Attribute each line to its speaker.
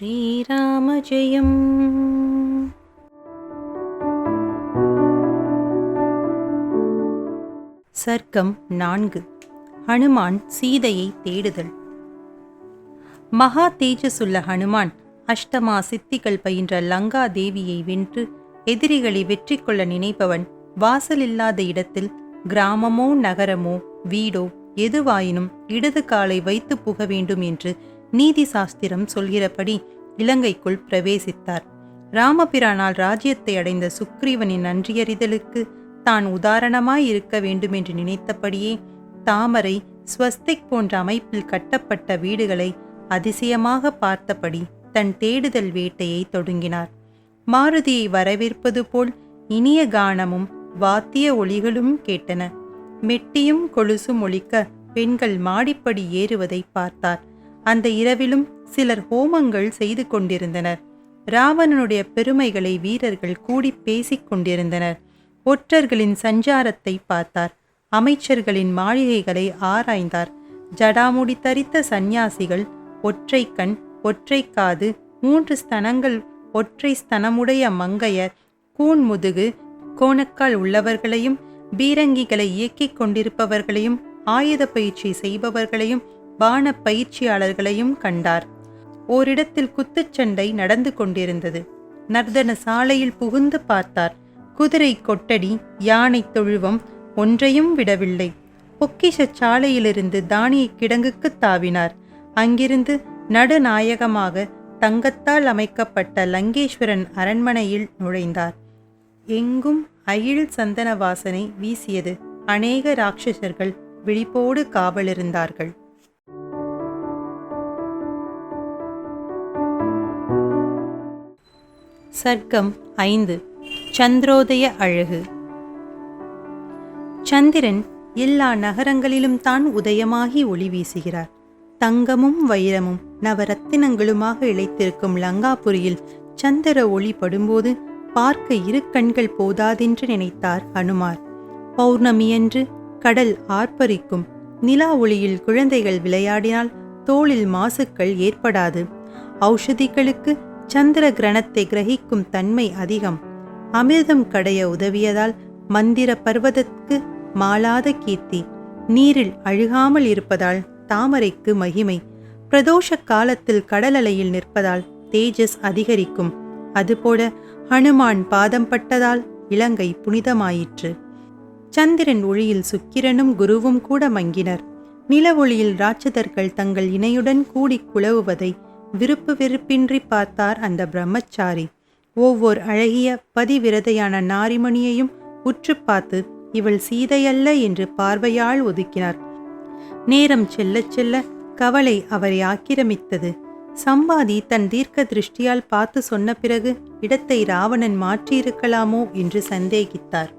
Speaker 1: ஸ்ரீராம ஜெயம். சர்க்கம் 4. ஹனுமான் சீதையை தேடுதல். மகா தேஜசுள்ள ஹனுமான் அஷ்டமா சித்திகள் பயின்ற லங்கா தேவியை வென்று எதிரிகளை வெற்றி கொள்ள நினைப்பவன் வாசலில்லாத இடத்தில் கிராமமோ நகரமோ வீடோ எதுவாயினும் இடது காலை வைத்து புக வேண்டும் என்று நீதி சாஸ்திரம் சொல்கிறபடி இலங்கைக்குள் பிரவேசித்தார். ராமபிரானால் ராஜ்யத்தை அடைந்த சுக்ரீவனின் நன்றியறிதலுக்கு தான் உதாரணமாய் இருக்க வேண்டும் என்று நினைத்தபடியே தாமரை ஸ்வஸ்திக் போன்ற அமைப்பில் கட்டப்பட்ட வீடுகளை அதிசயமாக பார்த்தபடி தன் தேடுதல் வேட்டையை தொடங்கினார். மாருதியை வரவேற்பது போல் இனிய கானமும் வாத்திய ஒலிகளும் கேட்டன. மெட்டியும் கொலுசும் ஒலிக்க பெண்கள் மாடிப்படி ஏறுவதை பார்த்தார். அந்த இரவிலும் சிலர் ஹோமங்கள் செய்து கொண்டிருந்தனர். ராவணனுடைய பெருமைகளை வீரர்கள் கூடி பேசிக் கொண்டிருந்தனர். ஒற்றர்களின் சஞ்சாரத்தை பார்த்தார். அமைச்சர்களின் மாளிகைகளை ஆராய்ந்தார். ஜடாமுடி தரித்த சந்நியாசிகள், ஒற்றை கண், ஒற்றை காது, 3 ஸ்தனங்கள், ஒற்றை ஸ்தனமுடைய மங்கையர், கூன் முதுகு, கோணக்கால் உள்ளவர்களையும், பீரங்கிகளை இயக்கிக் கொண்டிருப்பவர்களையும், ஆயுத பயிற்சி செய்பவர்களையும், பான பயிற்சியாளர்களையும் கண்டார். ஓரிடத்தில் குத்துச்சண்டை நடந்து கொண்டிருந்தது. நர்தன சாலையில் புகுந்து பார்த்தார். குதிரை கொட்டடி, யானை தொழுவம் ஒன்றையும் விடவில்லை. பொக்கிஷ சாலையிலிருந்து தானிய கிடங்குக்கு தாவினார். அங்கிருந்து நடுநாயகமாக தங்கத்தால் அமைக்கப்பட்ட லங்கேஸ்வரன் அரண்மனையில் நுழைந்தார். எங்கும் அயில் சந்தன வாசனை வீசியது. அநேக ராட்சசர்கள் விழிப்போடு காவலிருந்தார்கள். சர்க்கம் 5. சந்திரோதய அழகு. சந்திரன் எல்லா நகரங்களிலும் தான் உதயமாகி ஒளி வீசுகிறார். தங்கமும் வைரமும் நவரத்தினங்களுமாக இழைத்திருக்கும் லங்காபுரியில் சந்திர ஒளி படும்போது பார்க்க 2 கண்கள் போதாதென்று நினைத்தார் ஹனுமார். பௌர்ணமியன்று கடல் ஆர்ப்பரிக்கும். நிலா ஒளியில் குழந்தைகள் விளையாடினால் தோளில் மாசுக்கள் ஏற்படாது. ஔஷதிகளுக்கு சந்திர கிரணத்தை கிரகிக்கும் தன்மை அதிகம். அமிர்தம் கடைய உதவியதால் மந்திர பர்வதற்கு மாளாத கீர்த்தி. நீரில் அழுகாமல் இருப்பதால் தாமரைக்கு மகிமை. பிரதோஷ காலத்தில் கடல் அலையில் நிற்பதால் தேஜஸ் அதிகரிக்கும். அதுபோல ஹனுமான் பாதம் பட்டதால் இலங்கை புனிதமாயிற்று. சந்திரன் ஒளியில் சுக்கிரனும் குருவும் கூட மங்கினர். நில ஒளியில் ராட்சதர்கள் தங்கள் இணையுடன் கூடி குழவுவதை விருப்பு வெறுப்பின்றி பார்த்தார் அந்த பிரம்மச்சாரி. ஒவ்வொரு அழகிய பதிவிரதையான நாரிமணியையும் உற்று பார்த்து இவள் சீதையல்ல என்று பார்வையால் ஒதுக்கினார். நேரம் செல்ல செல்ல கவலை அவரை ஆக்கிரமித்தது. சம்பாதி தன் தீர்க்க திருஷ்டியால் பார்த்து சொன்ன பிறகு இடத்தை ராவணன் மாற்றியிருக்கலாமோ என்று சந்தேகித்தார்.